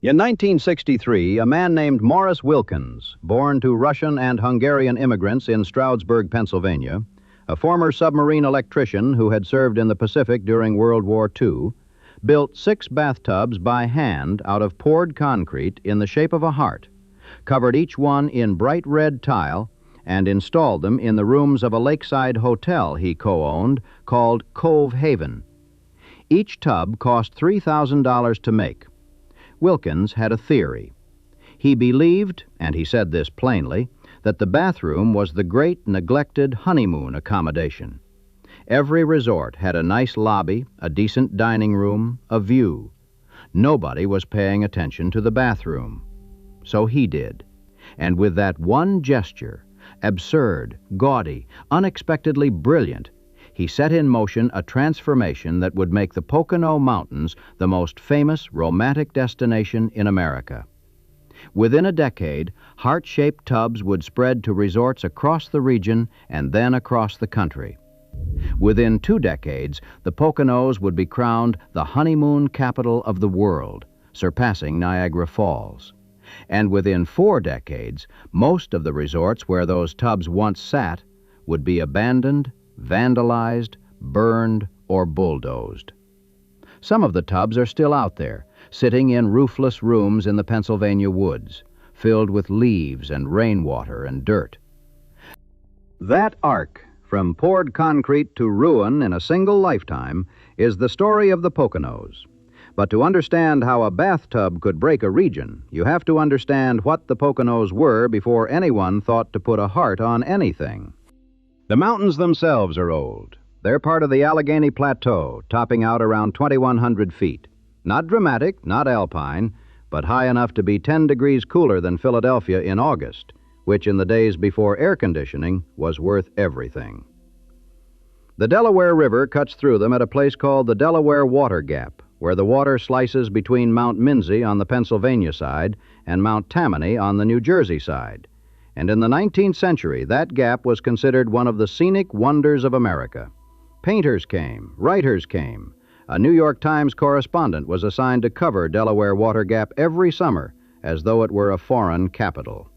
In 1963, a man named Morris Wilkins, born to Russian and Hungarian immigrants in Stroudsburg, Pennsylvania, a former submarine electrician who had served in the Pacific during World War II, built 6 bathtubs by hand out of poured concrete in the shape of a heart, covered each one in bright red tile, and installed them in the rooms of a lakeside hotel he co-owned called Cove Haven. Each tub cost $3,000 to make. Wilkins had a theory. He believed, and he said this plainly, that the bathroom was the great neglected honeymoon accommodation. Every resort had a nice lobby, a decent dining room, a view. Nobody was paying attention to the bathroom. So he did. And with that one gesture, absurd, gaudy, unexpectedly brilliant, he set in motion a transformation that would make the Pocono Mountains the most famous romantic destination in America. Within a decade, heart-shaped tubs would spread to resorts across the region and then across the country. Within 2 decades, the Poconos would be crowned the honeymoon capital of the world, surpassing Niagara Falls. And within 4 decades, most of the resorts where those tubs once sat would be abandoned, vandalized, burned, or bulldozed. Some of the tubs are still out there, sitting in roofless rooms in the Pennsylvania woods, filled with leaves and rainwater and dirt. That arc, from poured concrete to ruin in a single lifetime, is the story of the Poconos. But to understand how a bathtub could break a region, you have to understand what the Poconos were before anyone thought to put a heart on anything. The mountains themselves are old. They're part of the Allegheny Plateau, topping out around 2,100 feet. Not dramatic, not alpine, but high enough to be 10 degrees cooler than Philadelphia in August, which in the days before air conditioning was worth everything. The Delaware River cuts through them at a place called the Delaware Water Gap, where the water slices between Mount Minzy on the Pennsylvania side and Mount Tammany on the New Jersey side. And in the 19th century, that gap was considered one of the scenic wonders of America. Painters came, writers came. A New York Times correspondent was assigned to cover Delaware Water Gap every summer, as though it were a foreign capital.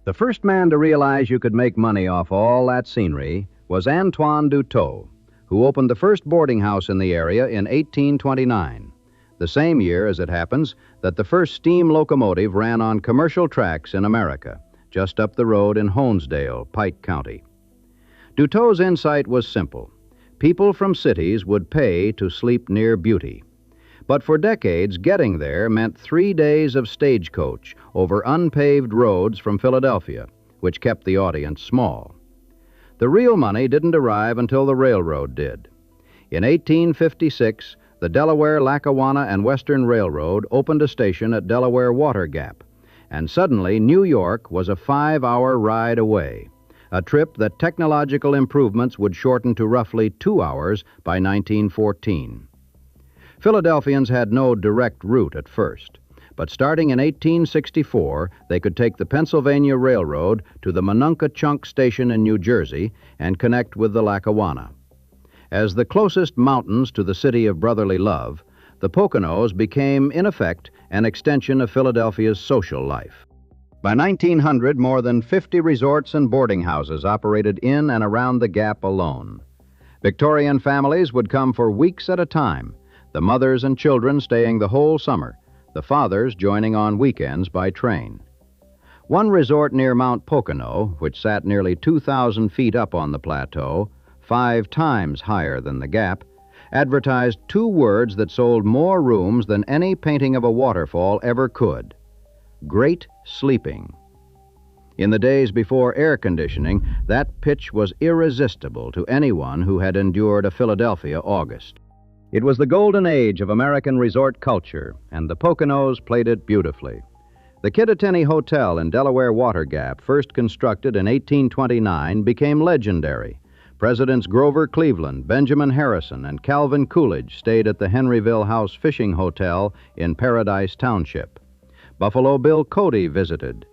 The first man to realize you could make money off all that scenery was Antoine Duteau, who opened the first boarding house in the area in 1829, the same year, as it happens, that the first steam locomotive ran on commercial tracks in America, just up the road in Honesdale, Pike County. Duteau's insight was simple. People from cities would pay to sleep near beauty. But for decades, getting there meant 3 days of stagecoach over unpaved roads from Philadelphia, which kept the audience small. The real money didn't arrive until the railroad did. In 1856, the Delaware, Lackawanna, and Western Railroad opened a station at Delaware Water Gap, and suddenly New York was a 5-hour ride away, a trip that technological improvements would shorten to roughly 2 hours by 1914. Philadelphians had no direct route at first, but starting in 1864, they could take the Pennsylvania Railroad to the Monongahchunk Station in New Jersey and connect with the Lackawanna. As the closest mountains to the city of brotherly love, the Poconos became, in effect, an extension of Philadelphia's social life. By 1900, more than 50 resorts and boarding houses operated in and around the Gap alone. Victorian families would come for weeks at a time, the mothers and children staying the whole summer, the fathers joining on weekends by train. One resort near Mount Pocono, which sat nearly 2,000 feet up on the plateau, 5 times higher than the Gap, advertised 2 words that sold more rooms than any painting of a waterfall ever could: great sleeping. In the days before air conditioning, that pitch was irresistible to anyone who had endured a Philadelphia August. It was the golden age of American resort culture, and the Poconos played it beautifully. The Kittatinny Hotel in Delaware Water Gap, first constructed in 1829, became legendary. Presidents Grover Cleveland, Benjamin Harrison, and Calvin Coolidge stayed at the Henryville House Fishing Hotel in Paradise Township. Buffalo Bill Cody visited.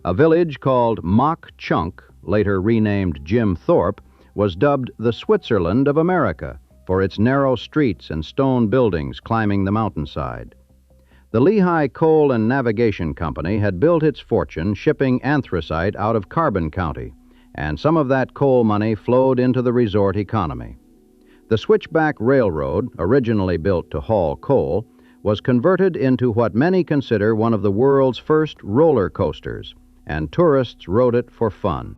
A village called Mock Chunk, later renamed Jim Thorpe, was dubbed the Switzerland of America for its narrow streets and stone buildings climbing the mountainside. The Lehigh Coal and Navigation Company had built its fortune shipping anthracite out of Carbon County, and some of that coal money flowed into the resort economy. The Switchback Railroad, originally built to haul coal, was converted into what many consider one of the world's first roller coasters, and tourists rode it for fun.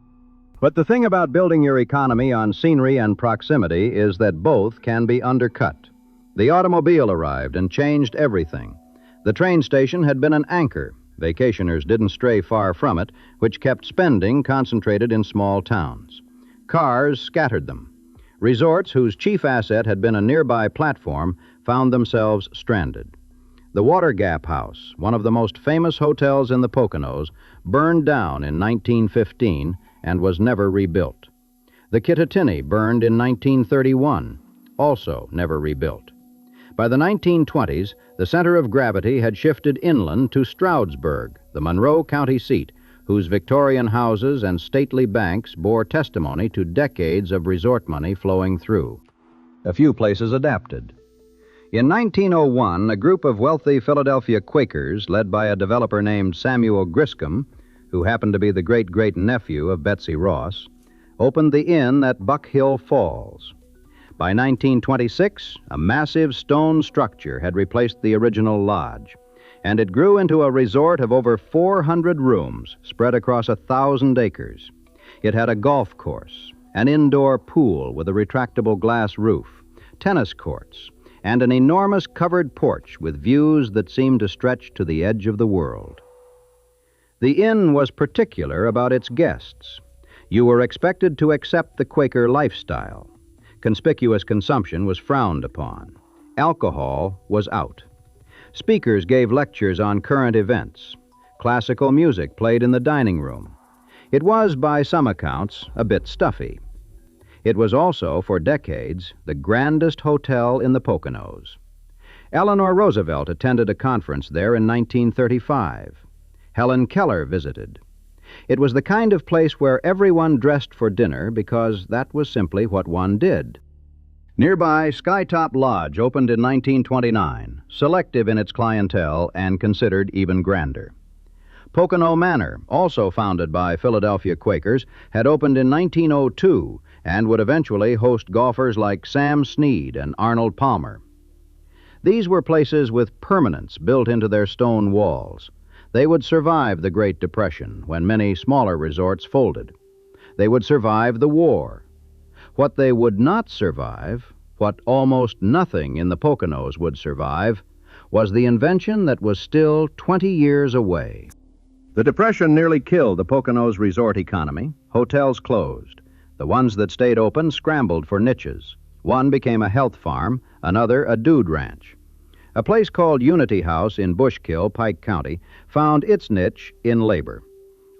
But the thing about building your economy on scenery and proximity is that both can be undercut. The automobile arrived and changed everything. The train station had been an anchor. Vacationers didn't stray far from it, which kept spending concentrated in small towns. Cars scattered them. Resorts whose chief asset had been a nearby platform found themselves stranded. The Water Gap House, one of the most famous hotels in the Poconos, burned down in 1915 and was never rebuilt. The Kittatinny burned in 1931, also never rebuilt. By the 1920s, the center of gravity had shifted inland to Stroudsburg, the Monroe County seat, whose Victorian houses and stately banks bore testimony to decades of resort money flowing through. A few places adapted. In 1901, a group of wealthy Philadelphia Quakers, led by a developer named Samuel Griscom, who happened to be the great-great-nephew of Betsy Ross, opened the inn at Buck Hill Falls. By 1926, a massive stone structure had replaced the original lodge, and it grew into a resort of over 400 rooms spread across 1,000 acres. It had a golf course, an indoor pool with a retractable glass roof, tennis courts, and an enormous covered porch with views that seemed to stretch to the edge of the world. The inn was particular about its guests. You were expected to accept the Quaker lifestyle. Conspicuous consumption was frowned upon. Alcohol was out. Speakers gave lectures on current events. Classical music played in the dining room. It was, by some accounts, a bit stuffy. It was also, for decades, the grandest hotel in the Poconos. Eleanor Roosevelt attended a conference there in 1935. Helen Keller visited. It was the kind of place where everyone dressed for dinner because that was simply what one did. Nearby, Skytop Lodge opened in 1929, selective in its clientele and considered even grander. Pocono Manor, also founded by Philadelphia Quakers, had opened in 1902 and would eventually host golfers like Sam Snead and Arnold Palmer. These were places with permanence built into their stone walls. They would survive the Great Depression, when many smaller resorts folded. They would survive the war. What they would not survive, what almost nothing in the Poconos would survive, was the invention that was still 20 years away. The Depression nearly killed the Poconos resort economy. Hotels closed. The ones that stayed open scrambled for niches. One became a health farm, another a dude ranch. A place called Unity House in Bushkill, Pike County, found its niche in labor.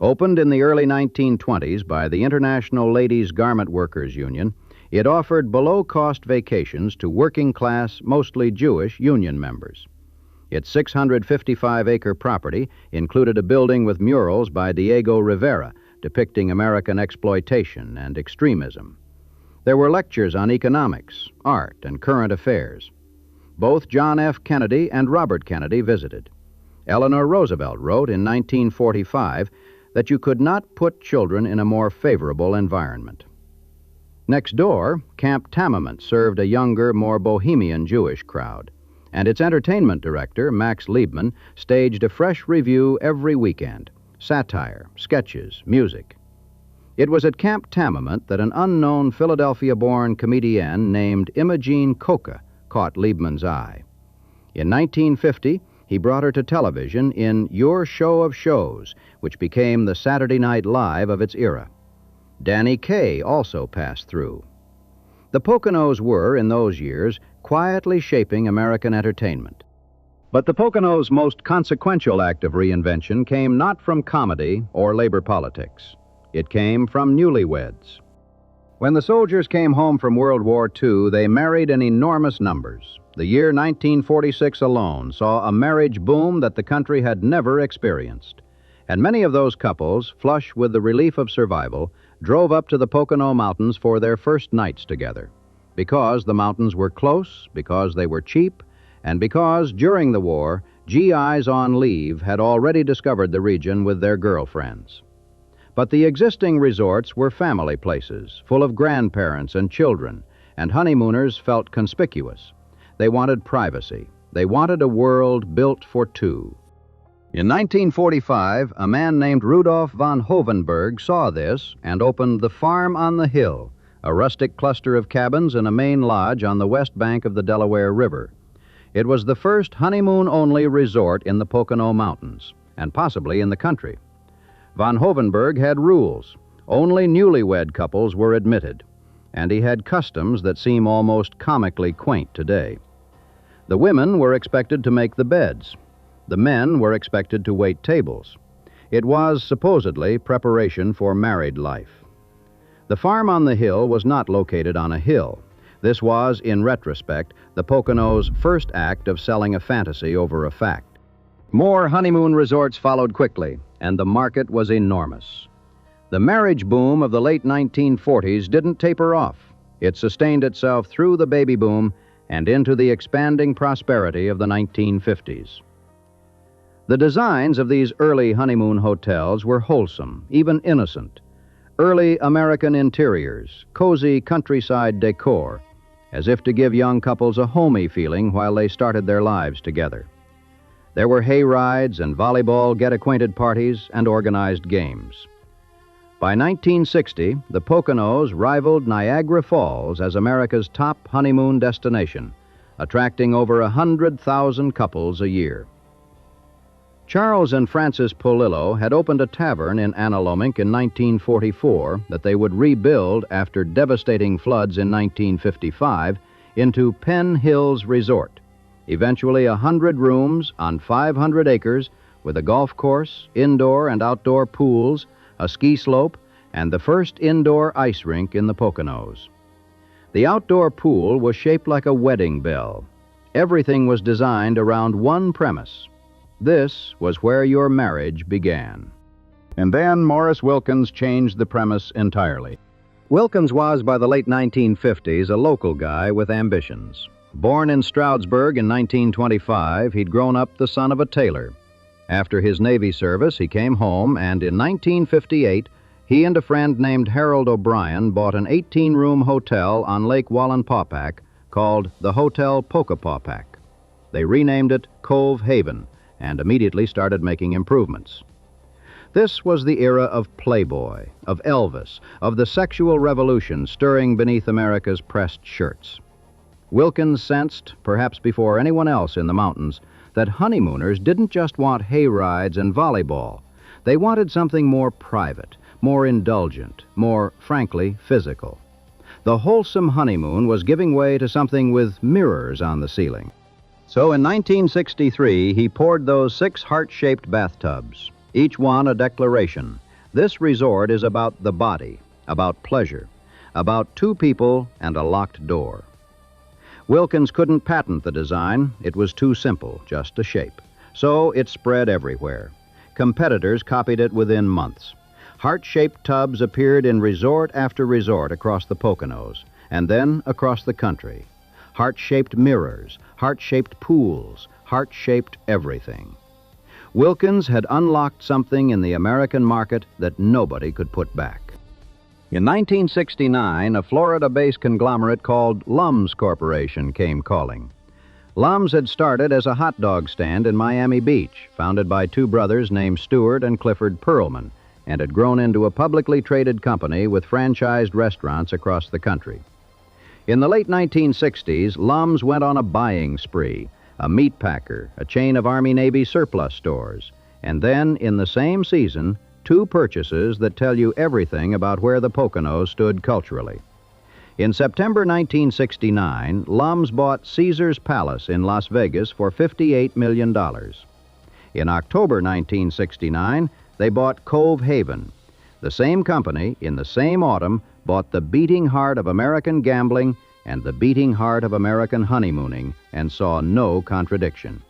Opened in the early 1920s by the International Ladies Garment Workers Union, it offered below-cost vacations to working-class, mostly Jewish, union members. Its 655-acre property included a building with murals by Diego Rivera depicting American exploitation and extremism. There were lectures on economics, art, and current affairs. Both John F. Kennedy and Robert Kennedy visited. Eleanor Roosevelt wrote in 1945 that you could not put children in a more favorable environment. Next door, Camp Tamament served a younger, more bohemian Jewish crowd, and its entertainment director, Max Liebman, staged a fresh review every weekend: satire, sketches, music. It was at Camp Tamament that an unknown Philadelphia-born comedienne named Imogene Coca caught Liebman's eye. In 1950, he brought her to television in Your Show of Shows, which became the Saturday Night Live of its era. Danny Kaye also passed through. The Poconos were, in those years, quietly shaping American entertainment. But the Poconos' most consequential act of reinvention came not from comedy or labor politics. It came from newlyweds. When the soldiers came home from World War II, they married in enormous numbers. The year 1946 alone saw a marriage boom that the country had never experienced. And many of those couples, flush with the relief of survival, drove up to the Pocono Mountains for their first nights together. Because the mountains were close, because they were cheap, and because, during the war, GIs on leave had already discovered the region with their girlfriends. But the existing resorts were family places, full of grandparents and children, and honeymooners felt conspicuous. They wanted privacy. They wanted a world built for two. In 1945, a man named Rudolf von Hovenberg saw this and opened the Farm on the Hill, a rustic cluster of cabins in a main lodge on the west bank of the Delaware River. It was the first honeymoon-only resort in the Pocono Mountains, and possibly in the country. Von Hovenberg had rules. Only newlywed couples were admitted, and he had customs that seem almost comically quaint today. The women were expected to make the beds. The men were expected to wait tables. It was, supposedly, preparation for married life. The Farm on the Hill was not located on a hill. This was, in retrospect, the Poconos' first act of selling a fantasy over a fact. More honeymoon resorts followed quickly, and the market was enormous. The marriage boom of the late 1940s didn't taper off. It sustained itself through the baby boom and into the expanding prosperity of the 1950s. The designs of these early honeymoon hotels were wholesome, even innocent. Early American interiors, cozy countryside decor, as if to give young couples a homey feeling while they started their lives together. There were hay rides and volleyball get-acquainted parties and organized games. By 1960, the Poconos rivaled Niagara Falls as America's top honeymoon destination, attracting over 100,000 couples a year. Charles and Frances Polillo had opened a tavern in Analomink in 1944 that they would rebuild after devastating floods in 1955 into Penn Hills Resort, eventually 100 rooms on 500 acres with a golf course, indoor and outdoor pools, a ski slope, and the first indoor ice rink in the Poconos. The outdoor pool was shaped like a wedding bell. Everything was designed around one premise. This was where your marriage began. And then Morris Wilkins changed the premise entirely. Wilkins was, by the late 1950s, a local guy with ambitions. Born in Stroudsburg in 1925, he'd grown up the son of a tailor. After his Navy service, he came home, and in 1958, he and a friend named Harold O'Brien bought an 18-room hotel on Lake Wallenpaupack called the Hotel Pocapaupack. They renamed it Cove Haven and immediately started making improvements. This was the era of Playboy, of Elvis, of the sexual revolution stirring beneath America's pressed shirts. Wilkins sensed, perhaps before anyone else in the mountains, that honeymooners didn't just want hay rides and volleyball. They wanted something more private, more indulgent, more, frankly, physical. The wholesome honeymoon was giving way to something with mirrors on the ceiling. So in 1963, he poured those 6 heart-shaped bathtubs, each one a declaration. This resort is about the body, about pleasure, about 2 people and a locked door. Wilkins couldn't patent the design. It was too simple, just a shape. So it spread everywhere. Competitors copied it within months. Heart-shaped tubs appeared in resort after resort across the Poconos, and then across the country. Heart-shaped mirrors, heart-shaped pools, heart-shaped everything. Wilkins had unlocked something in the American market that nobody could put back. In 1969, a Florida-based conglomerate called Lums Corporation came calling. Lums had started as a hot dog stand in Miami Beach, founded by 2 brothers named Stuart and Clifford Perlman, and had grown into a publicly traded company with franchised restaurants across the country. In the late 1960s, Lums went on a buying spree, a meat packer, a chain of Army-Navy surplus stores, and then, in the same season, 2 purchases that tell you everything about where the Poconos stood culturally. In September 1969, Lums bought Caesar's Palace in Las Vegas for $58 million. In October 1969, they bought Cove Haven. The same company, in the same autumn, bought the beating heart of American gambling and the beating heart of American honeymooning, and saw no contradiction.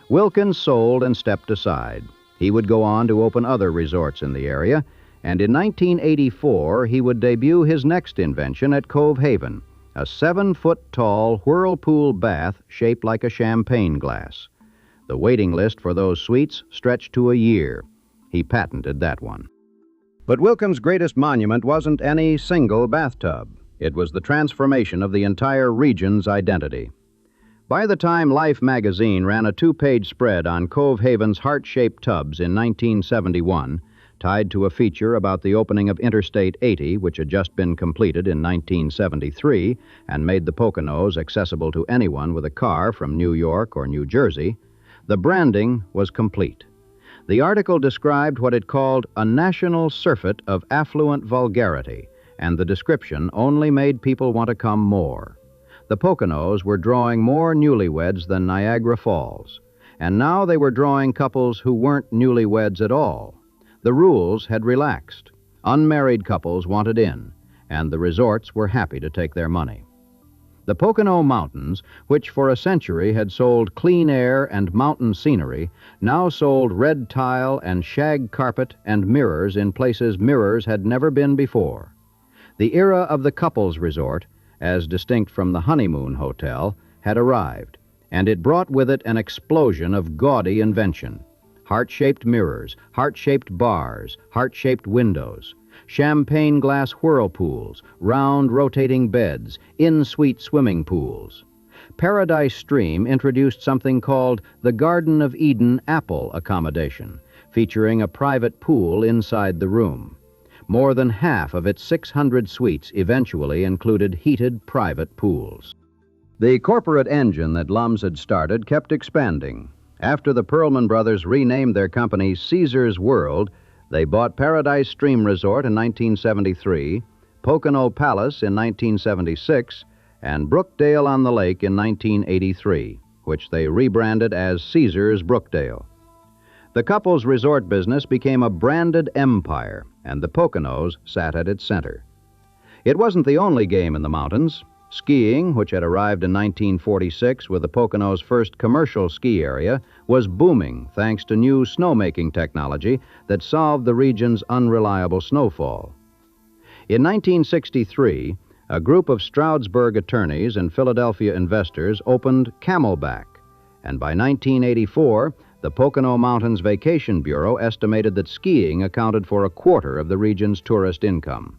Wilkins sold and stepped aside. He would go on to open other resorts in the area, and in 1984 he would debut his next invention at Cove Haven, a 7-foot-tall whirlpool bath shaped like a champagne glass. The waiting list for those suites stretched to a year. He patented that one. But Wilkins' greatest monument wasn't any single bathtub. It was the transformation of the entire region's identity. By the time Life magazine ran a 2-page spread on Cove Haven's heart-shaped tubs in 1971, tied to a feature about the opening of Interstate 80, which had just been completed in 1973 and made the Poconos accessible to anyone with a car from New York or New Jersey, the branding was complete. The article described what it called a national surfeit of affluent vulgarity, and the description only made people want to come more. The Poconos were drawing more newlyweds than Niagara Falls, and now they were drawing couples who weren't newlyweds at all. The rules had relaxed. Unmarried couples wanted in, and the resorts were happy to take their money. The Pocono Mountains, which for a century had sold clean air and mountain scenery, now sold red tile and shag carpet and mirrors in places mirrors had never been before. The era of the couples resort, as distinct from the honeymoon hotel, had arrived, and it brought with it an explosion of gaudy invention. Heart-shaped mirrors, heart-shaped bars, heart-shaped windows, champagne glass whirlpools, round rotating beds, in-suite swimming pools. Paradise Stream introduced something called the Garden of Eden Apple accommodation, featuring a private pool inside the room. More than half of its 600 suites eventually included heated private pools. The corporate engine that Lums had started kept expanding. After the Perlman brothers renamed their company Caesar's World, they bought Paradise Stream Resort in 1973, Pocono Palace in 1976, and Brookdale on the Lake in 1983, which they rebranded as Caesar's Brookdale. The couple's resort business became a branded empire, and the Poconos sat at its center. It wasn't the only game in the mountains. Skiing, which had arrived in 1946 with the Poconos' first commercial ski area, was booming thanks to new snowmaking technology that solved the region's unreliable snowfall. In 1963, a group of Stroudsburg attorneys and Philadelphia investors opened Camelback, and by 1984, the Pocono Mountains Vacation Bureau estimated that skiing accounted for a quarter of the region's tourist income.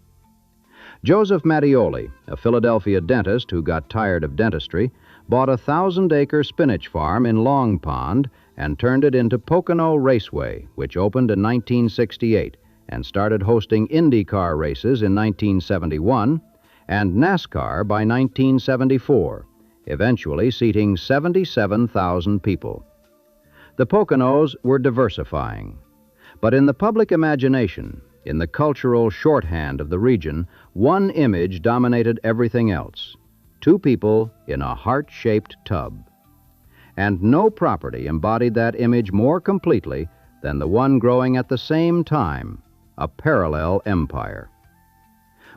Joseph Mattioli, a Philadelphia dentist who got tired of dentistry, bought a 1,000-acre spinach farm in Long Pond and turned it into Pocono Raceway, which opened in 1968 and started hosting IndyCar races in 1971 and NASCAR by 1974, eventually seating 77,000 people. The Poconos were diversifying, but in the public imagination, in the cultural shorthand of the region, one image dominated everything else: 2 people in a heart-shaped tub. And no property embodied that image more completely than the one growing at the same time, a parallel empire.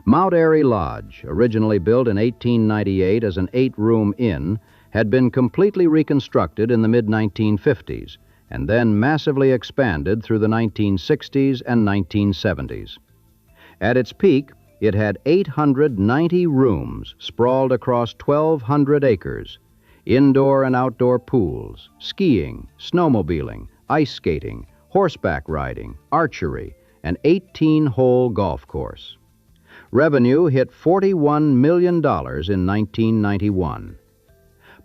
Mount Airy Lodge, originally built in 1898 as an 8-room inn, had been completely reconstructed in the mid-1950s, and then massively expanded through the 1960s and 1970s. At its peak, it had 890 rooms sprawled across 1,200 acres, indoor and outdoor pools, skiing, snowmobiling, ice skating, horseback riding, archery, an 18-hole golf course. Revenue hit $41 million in 1991.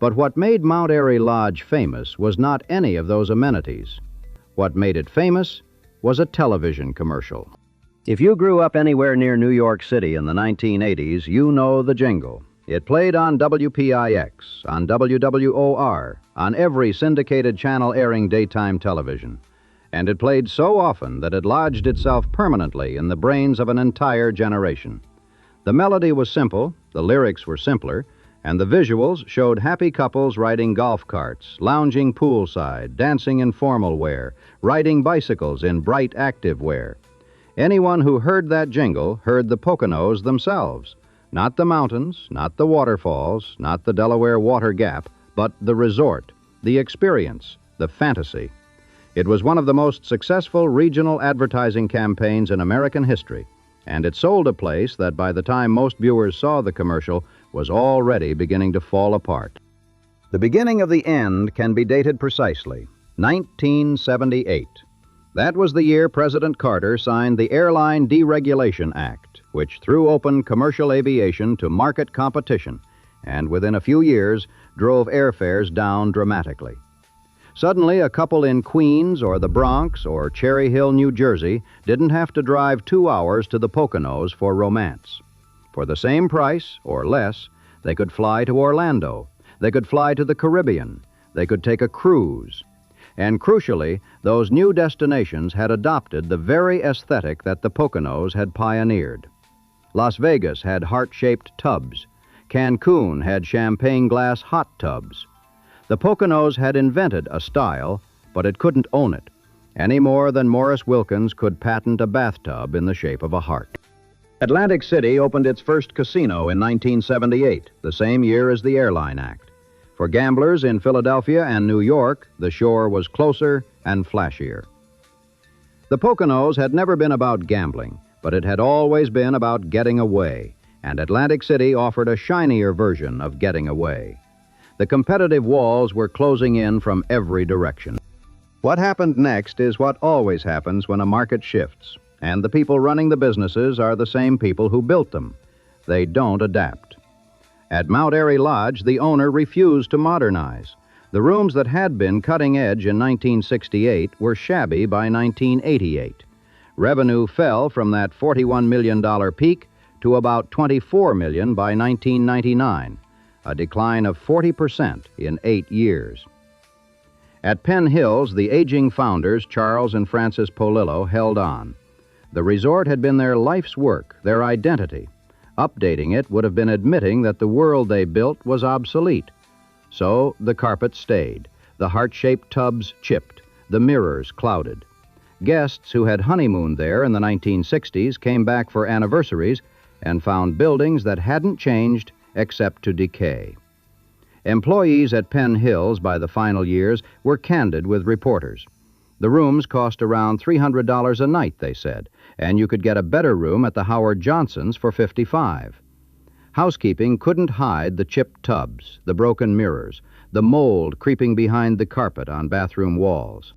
But what made Mount Airy Lodge famous was not any of those amenities. What made it famous was a television commercial. If you grew up anywhere near New York City in the 1980s, you know the jingle. It played on WPIX, on WWOR, on every syndicated channel airing daytime television. And it played so often that it lodged itself permanently in the brains of an entire generation. The melody was simple, the lyrics were simpler, and the visuals showed happy couples riding golf carts, lounging poolside, dancing in formal wear, riding bicycles in bright active wear. Anyone who heard that jingle heard the Poconos themselves. Not the mountains, not the waterfalls, not the Delaware Water Gap, but the resort, the experience, the fantasy. It was one of the most successful regional advertising campaigns in American history, and it sold a place that by the time most viewers saw the commercial was already beginning to fall apart. The beginning of the end can be dated precisely. 1978. That was the year President Carter signed the Airline Deregulation Act, which threw open commercial aviation to market competition, and within a few years drove airfares down dramatically. Suddenly, a couple in Queens or the Bronx or Cherry Hill, New Jersey, didn't have to drive 2 hours to the Poconos for romance. For the same price, or less, they could fly to Orlando. They could fly to the Caribbean. They could take a cruise. And crucially, those new destinations had adopted the very aesthetic that the Poconos had pioneered. Las Vegas had heart-shaped tubs. Cancun had champagne glass hot tubs. The Poconos had invented a style, but it couldn't own it, any more than Morris Wilkins could patent a bathtub in the shape of a heart. Atlantic City opened its first casino in 1978, the same year as the Airline Act. For gamblers in Philadelphia and New York, the shore was closer and flashier. The Poconos had never been about gambling, but it had always been about getting away, and Atlantic City offered a shinier version of getting away. The competitive walls were closing in from every direction. What happened next is what always happens when a market shifts, and the people running the businesses are the same people who built them. They don't adapt. At Mount Airy Lodge, the owner refused to modernize. The rooms that had been cutting edge in 1968 were shabby by 1988. Revenue fell from that $41 million peak to about $24 million by 1999. A decline of 40% in 8 years. At Penn Hills, the aging founders, Charles and Francis Polillo, held on. The resort had been their life's work, their identity. Updating it would have been admitting that the world they built was obsolete. So the carpet stayed, the heart-shaped tubs chipped, the mirrors clouded. Guests who had honeymooned there in the 1960s came back for anniversaries and found buildings that hadn't changed except to decay. Employees at Penn Hills by the final years were candid with reporters. The rooms cost around $300 a night, they said, and you could get a better room at the Howard Johnson's for $55. Housekeeping couldn't hide the chipped tubs, the broken mirrors, the mold creeping behind the carpet on bathroom walls.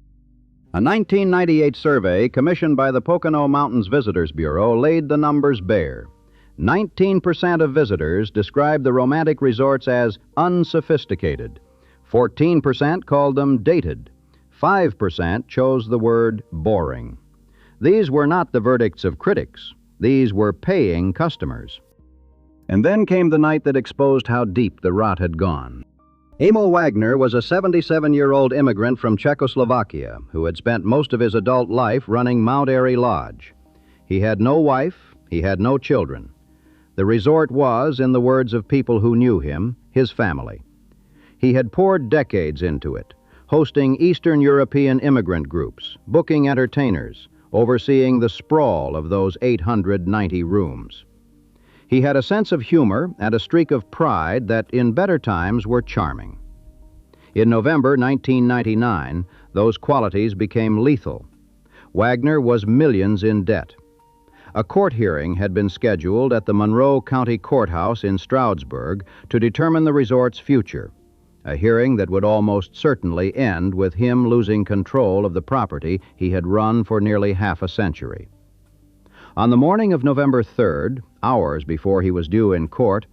A 1998 survey commissioned by the Pocono Mountains Visitors Bureau laid the numbers bare. 19% of visitors described the romantic resorts as unsophisticated. 14% called them dated. 5% chose the word boring. These were not the verdicts of critics. These were paying customers. And then came the night that exposed how deep the rot had gone. Emil Wagner was a 77-year-old immigrant from Czechoslovakia who had spent most of his adult life running Mount Airy Lodge. He had no wife, he had no children. The resort was, in the words of people who knew him, his family. He had poured decades into it, hosting Eastern European immigrant groups, booking entertainers, overseeing the sprawl of those 890 rooms. He had a sense of humor and a streak of pride that in better times were charming. In November 1999, those qualities became lethal. Wagner was millions in debt. A court hearing had been scheduled at the Monroe County Courthouse in Stroudsburg to determine the resort's future, a hearing that would almost certainly end with him losing control of the property he had run for nearly half a century. On the morning of November 3rd, hours before he was due in court,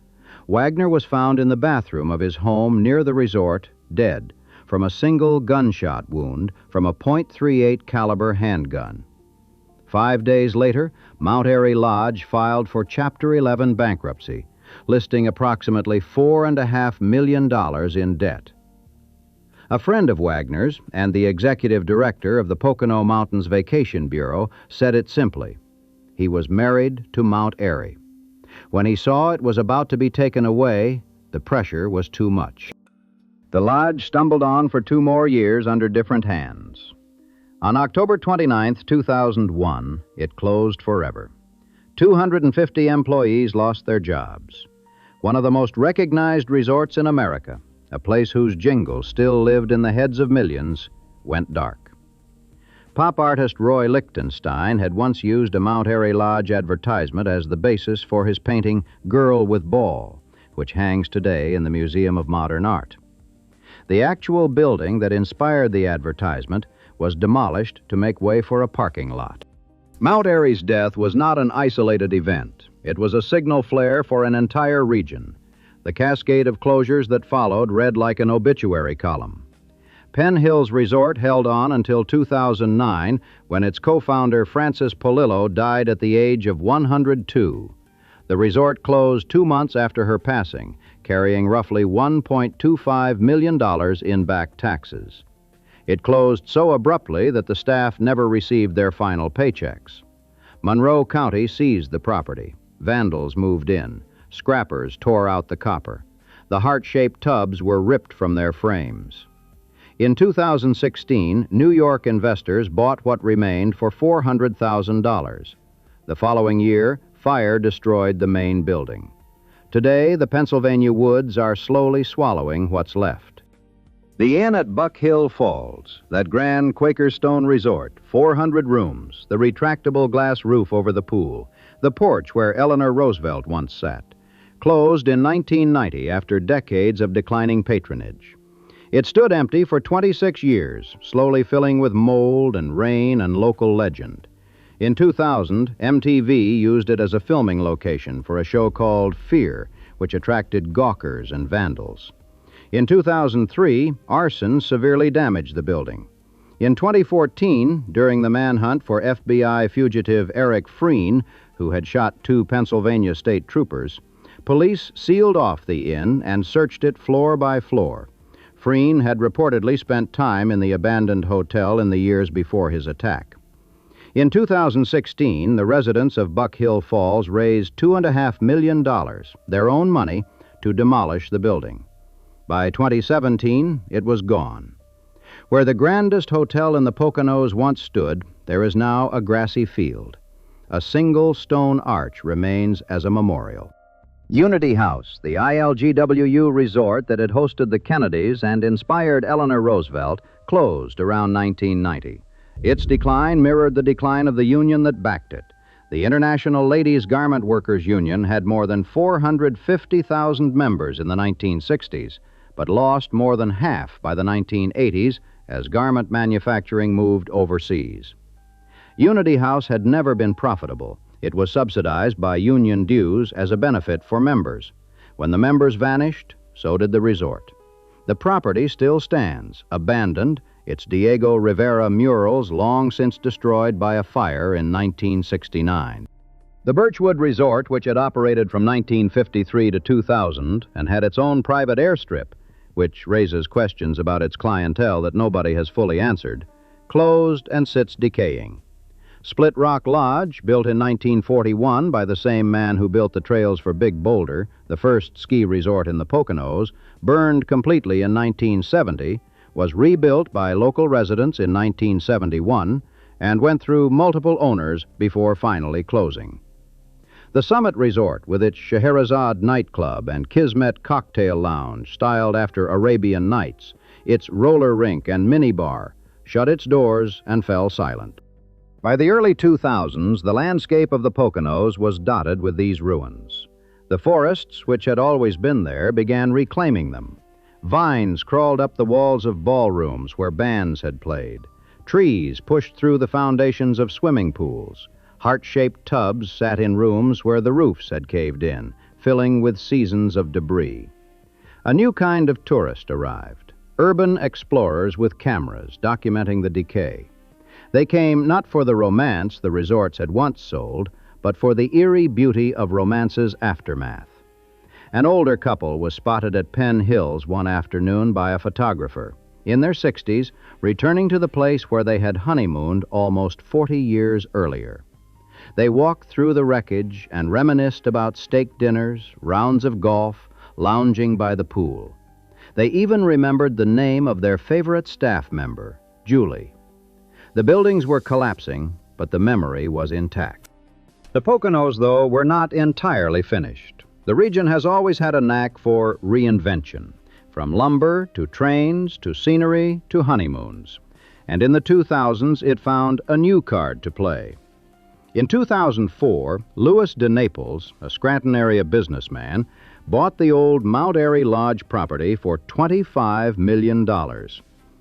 Wagner was found in the bathroom of his home near the resort, dead, from a single gunshot wound from a .38 caliber handgun. 5 days later, Mount Airy Lodge filed for Chapter 11 bankruptcy, listing approximately $4.5 million in debt. A friend of Wagner's and the executive director of the Pocono Mountains Vacation Bureau said it simply. He was married to Mount Airy. When he saw it was about to be taken away, the pressure was too much. The lodge stumbled on for 2 more years under different hands. On October 29, 2001, it closed forever. 250 employees lost their jobs. One of the most recognized resorts in America, a place whose jingle still lived in the heads of millions, went dark. Pop artist Roy Lichtenstein had once used a Mount Airy Lodge advertisement as the basis for his painting Girl with Ball, which hangs today in the Museum of Modern Art. The actual building that inspired the advertisement was demolished to make way for a parking lot. Mount Airy's death was not an isolated event. It was a signal flare for an entire region. The cascade of closures that followed read like an obituary column. Penn Hills Resort held on until 2009, when its co-founder Francis Polillo died at the age of 102. The resort closed 2 months after her passing, carrying roughly $1.25 million in back taxes. It closed so abruptly that the staff never received their final paychecks. Monroe County seized the property. Vandals moved in. Scrappers tore out the copper. The heart-shaped tubs were ripped from their frames. In 2016, New York investors bought what remained for $400,000. The following year, fire destroyed the main building. Today, the Pennsylvania woods are slowly swallowing what's left. The Inn at Buck Hill Falls, that grand Quaker stone resort, 400 rooms, the retractable glass roof over the pool, the porch where Eleanor Roosevelt once sat, closed in 1990 after decades of declining patronage. It stood empty for 26 years, slowly filling with mold and rain and local legend. In 2000, MTV used it as a filming location for a show called Fear, which attracted gawkers and vandals. In 2003, arson severely damaged the building. In 2014, during the manhunt for FBI fugitive Eric Freen, who had shot 2 Pennsylvania state troopers, police sealed off the inn and searched it floor by floor. Freen had reportedly spent time in the abandoned hotel in the years before his attack. In 2016, the residents of Buck Hill Falls raised $2.5 million, their own money, to demolish the building. By 2017, it was gone. Where the grandest hotel in the Poconos once stood, there is now a grassy field. A single stone arch remains as a memorial. Unity House, the ILGWU resort that had hosted the Kennedys and inspired Eleanor Roosevelt, closed around 1990. Its decline mirrored the decline of the union that backed it. The International Ladies Garment Workers Union had more than 450,000 members in the 1960s, but lost more than half by the 1980s as garment manufacturing moved overseas. Unity House had never been profitable. It was subsidized by union dues as a benefit for members. When the members vanished, so did the resort. The property still stands, abandoned, its Diego Rivera murals long since destroyed by a fire in 1969. The Birchwood Resort, which had operated from 1953 to 2000 and had its own private airstrip, which raises questions about its clientele that nobody has fully answered, closed and sits decaying. Split Rock Lodge, built in 1941 by the same man who built the trails for Big Boulder, the first ski resort in the Poconos, burned completely in 1970, was rebuilt by local residents in 1971, and went through multiple owners before finally closing. The Summit Resort, with its Scheherazade nightclub and Kismet cocktail lounge styled after Arabian Nights, its roller rink and minibar, shut its doors and fell silent. By the early 2000s, the landscape of the Poconos was dotted with these ruins. The forests, which had always been there, began reclaiming them. Vines crawled up the walls of ballrooms where bands had played. Trees pushed through the foundations of swimming pools. Heart-shaped tubs sat in rooms where the roofs had caved in, filling with seasons of debris. A new kind of tourist arrived, urban explorers with cameras documenting the decay. They came not for the romance the resorts had once sold, but for the eerie beauty of romance's aftermath. An older couple was spotted at Penn Hills one afternoon by a photographer, in their 60s, returning to the place where they had honeymooned almost 40 years earlier. They walked through the wreckage and reminisced about steak dinners, rounds of golf, lounging by the pool. They even remembered the name of their favorite staff member, Julie. The buildings were collapsing, but the memory was intact. The Poconos, though, were not entirely finished. The region has always had a knack for reinvention, from lumber to trains to scenery to honeymoons. And in the 2000s, it found a new card to play. In 2004, Louis de Naples, a Scranton area businessman, bought the old Mount Airy Lodge property for $25 million.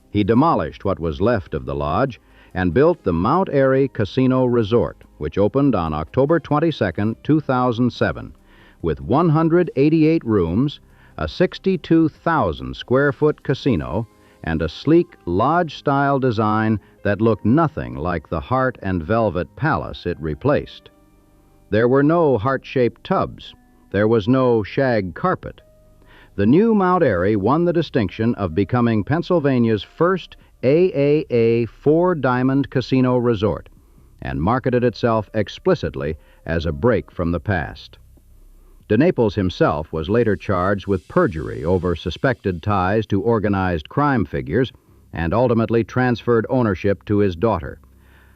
He demolished what was left of the lodge and built the Mount Airy Casino Resort, which opened on October 22, 2007, with 188 rooms, a 62,000-square-foot casino, and a sleek lodge-style design that looked nothing like the Heart and Velvet Palace it replaced. There were no heart-shaped tubs. There was no shag carpet. The new Mount Airy won the distinction of becoming Pennsylvania's first AAA four-diamond casino resort and marketed itself explicitly as a break from the past. De Naples himself was later charged with perjury over suspected ties to organized crime figures and ultimately transferred ownership to his daughter,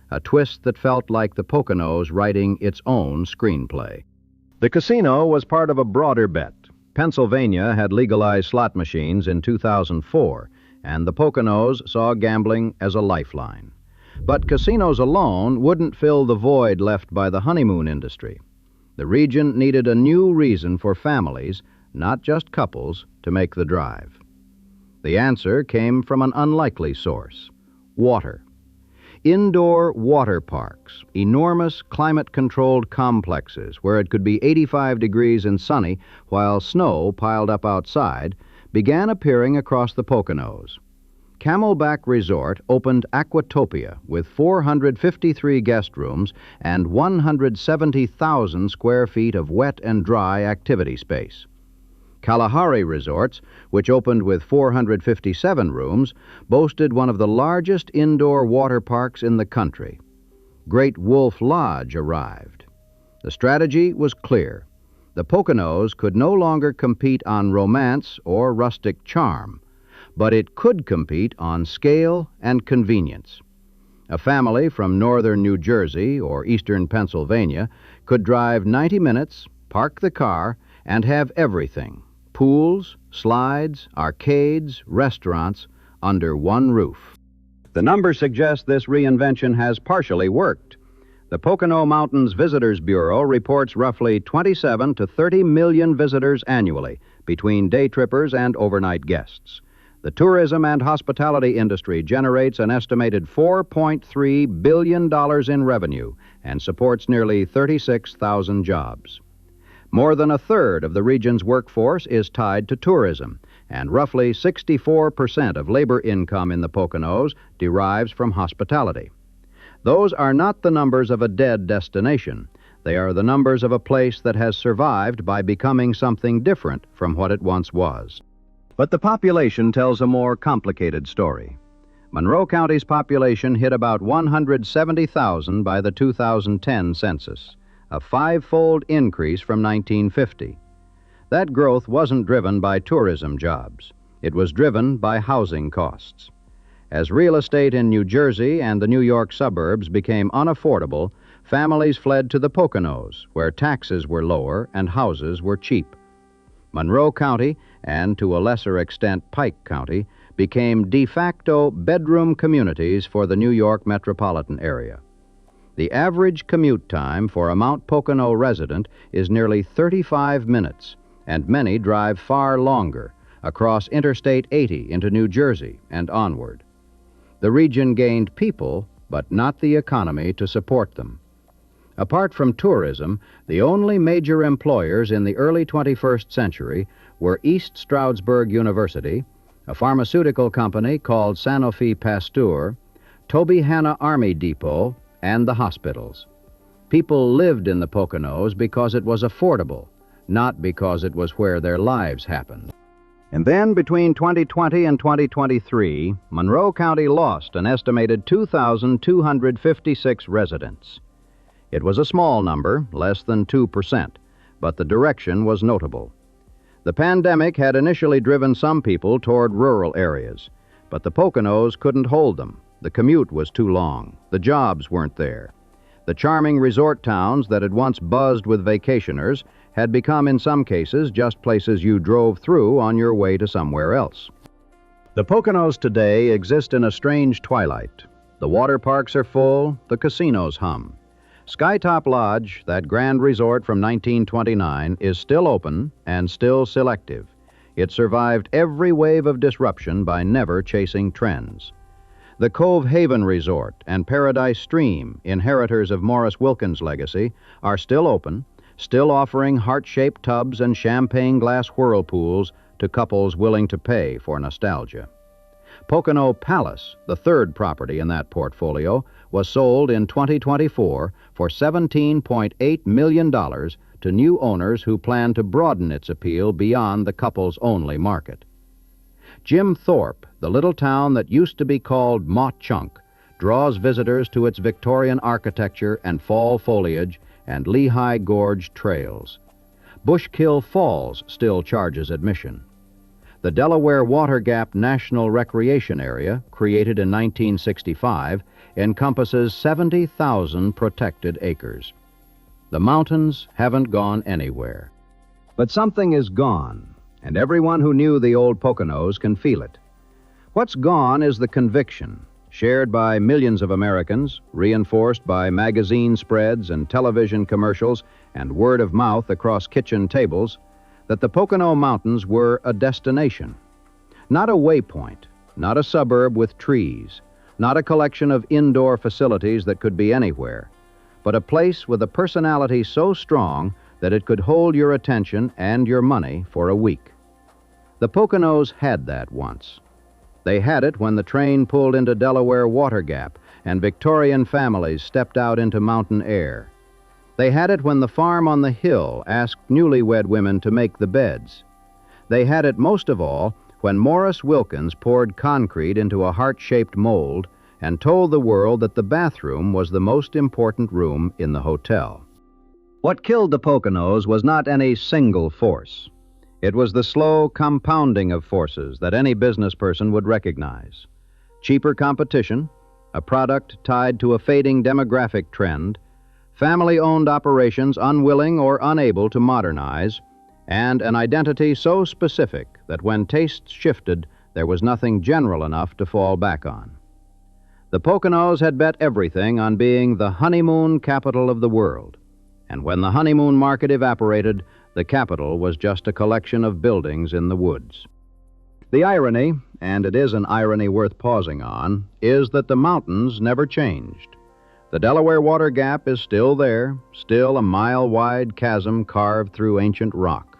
a twist that felt like the Poconos writing its own screenplay. The casino was part of a broader bet. Pennsylvania had legalized slot machines in 2004, and the Poconos saw gambling as a lifeline. But casinos alone wouldn't fill the void left by the honeymoon industry. The region needed a new reason for families, not just couples, to make the drive. The answer came from an unlikely source: water. Indoor water parks, enormous climate-controlled complexes where it could be 85 degrees and sunny while snow piled up outside, began appearing across the Poconos. Camelback Resort opened Aquatopia with 453 guest rooms and 170,000 square feet of wet and dry activity space. Kalahari Resorts, which opened with 457 rooms, boasted one of the largest indoor water parks in the country. Great Wolf Lodge arrived. The strategy was clear. The Poconos could no longer compete on romance or rustic charm, but it could compete on scale and convenience. A family from northern New Jersey or eastern Pennsylvania could drive 90 minutes, park the car, and have everything: pools, slides, arcades, restaurants, under one roof. The numbers suggest this reinvention has partially worked. The Pocono Mountains Visitors Bureau reports roughly 27 to 30 million visitors annually, between day trippers and overnight guests. The tourism and hospitality industry generates an estimated $4.3 billion in revenue and supports nearly 36,000 jobs. More than a third of the region's workforce is tied to tourism, and roughly 64% of labor income in the Poconos derives from hospitality. Those are not the numbers of a dead destination. They are the numbers of a place that has survived by becoming something different from what it once was. But the population tells a more complicated story. Monroe County's population hit about 170,000 by the 2010 census, a five-fold increase from 1950. That growth wasn't driven by tourism jobs. It was driven by housing costs. As real estate in New Jersey and the New York suburbs became unaffordable, families fled to the Poconos, where taxes were lower and houses were cheap. Monroe County, and to a lesser extent Pike County, became de facto bedroom communities for the New York metropolitan area. The average commute time for a Mount Pocono resident is nearly 35 minutes, and many drive far longer, across Interstate 80 into New Jersey and onward. The region gained people, but not the economy to support them. Apart from tourism, the only major employers in the early 21st century were East Stroudsburg University, a pharmaceutical company called Sanofi Pasteur, Tobyhanna Army Depot, and the hospitals. People lived in the Poconos because it was affordable, not because it was where their lives happened. And then, between 2020 and 2023, Monroe County lost an estimated 2,256 residents. It was a small number, less than 2%, but the direction was notable. The pandemic had initially driven some people toward rural areas, but the Poconos couldn't hold them. The commute was too long. The jobs weren't there. The charming resort towns that had once buzzed with vacationers had become, in some cases, just places you drove through on your way to somewhere else. The Poconos today exist in a strange twilight. The water parks are full, the casinos hum. Skytop Lodge, that grand resort from 1929, is still open and still selective. It survived every wave of disruption by never chasing trends. The Cove Haven Resort and Paradise Stream, inheritors of Morris Wilkins' legacy, are still open, still offering heart-shaped tubs and champagne glass whirlpools to couples willing to pay for nostalgia. Pocono Palace, the third property in that portfolio, was sold in 2024 for $17.8 million to new owners who plan to broaden its appeal beyond the couples-only market. Jim Thorpe, the little town that used to be called Mauch-Chunk, draws visitors to its Victorian architecture and fall foliage and Lehigh Gorge trails. Bushkill Falls still charges admission. The Delaware Water Gap National Recreation Area, created in 1965, encompasses 70,000 protected acres. The mountains haven't gone anywhere. But something is gone, and everyone who knew the old Poconos can feel it. What's gone is the conviction, shared by millions of Americans, reinforced by magazine spreads and television commercials and word of mouth across kitchen tables, that the Pocono Mountains were a destination. Not a waypoint, not a suburb with trees, not a collection of indoor facilities that could be anywhere, but a place with a personality so strong that it could hold your attention and your money for a week. The Poconos had that once. They had it when the train pulled into Delaware Water Gap and Victorian families stepped out into mountain air. They had it when the farm on the hill asked newlywed women to make the beds. They had it most of all when Morris Wilkins poured concrete into a heart-shaped mold and told the world that the bathroom was the most important room in the hotel. What killed the Poconos was not any single force. It was the slow compounding of forces that any business person would recognize. Cheaper competition, a product tied to a fading demographic trend, family-owned operations unwilling or unable to modernize, and an identity so specific that when tastes shifted, there was nothing general enough to fall back on. The Poconos had bet everything on being the honeymoon capital of the world, and when the honeymoon market evaporated, the capital was just a collection of buildings in the woods. The irony, and it is an irony worth pausing on, is that the mountains never changed. The Delaware Water Gap is still there, still a mile-wide chasm carved through ancient rock.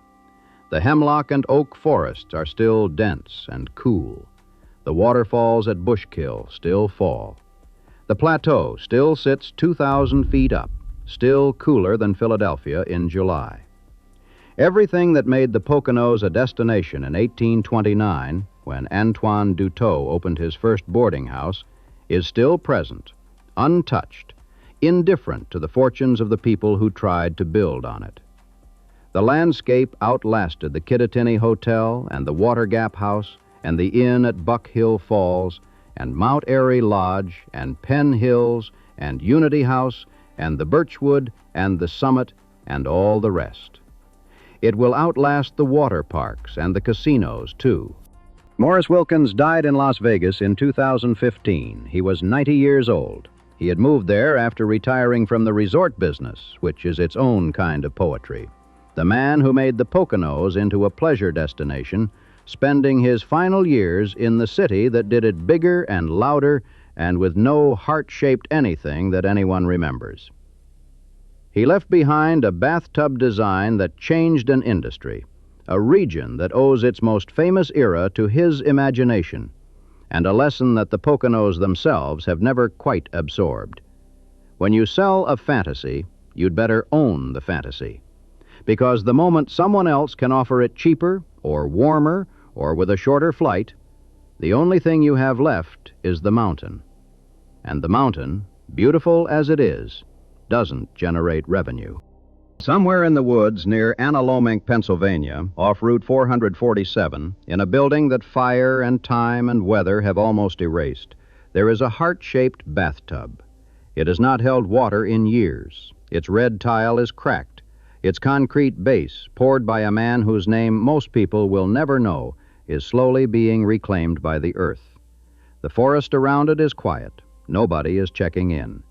The hemlock and oak forests are still dense and cool. The waterfalls at Bushkill still fall. The plateau still sits 2,000 feet up, still cooler than Philadelphia in July. Everything that made the Poconos a destination in 1829, when Antoine Duteau opened his first boarding house, is still present, untouched, indifferent to the fortunes of the people who tried to build on it. The landscape outlasted the Kittatinny Hotel and the Water Gap House and the inn at Buck Hill Falls and Mount Airy Lodge and Penn Hills and Unity House and the Birchwood and the Summit and all the rest. It will outlast the water parks and the casinos, too. Morris Wilkins died in Las Vegas in 2015. He was 90 years old. He had moved there after retiring from the resort business, which is its own kind of poetry. The man who made the Poconos into a pleasure destination, spending his final years in the city that did it bigger and louder and with no heart-shaped anything that anyone remembers. He left behind a bathtub design that changed an industry, a region that owes its most famous era to his imagination, and a lesson that the Poconos themselves have never quite absorbed. When you sell a fantasy, you'd better own the fantasy, because the moment someone else can offer it cheaper or warmer or with a shorter flight, the only thing you have left is the mountain. And the mountain, beautiful as it is, doesn't generate revenue. Somewhere in the woods near Analomink, Pennsylvania, off Route 447, in a building that fire and time and weather have almost erased, there is a heart-shaped bathtub. It has not held water in years. Its red tile is cracked. Its concrete base, poured by a man whose name most people will never know, is slowly being reclaimed by the earth. The forest around it is quiet. Nobody is checking in.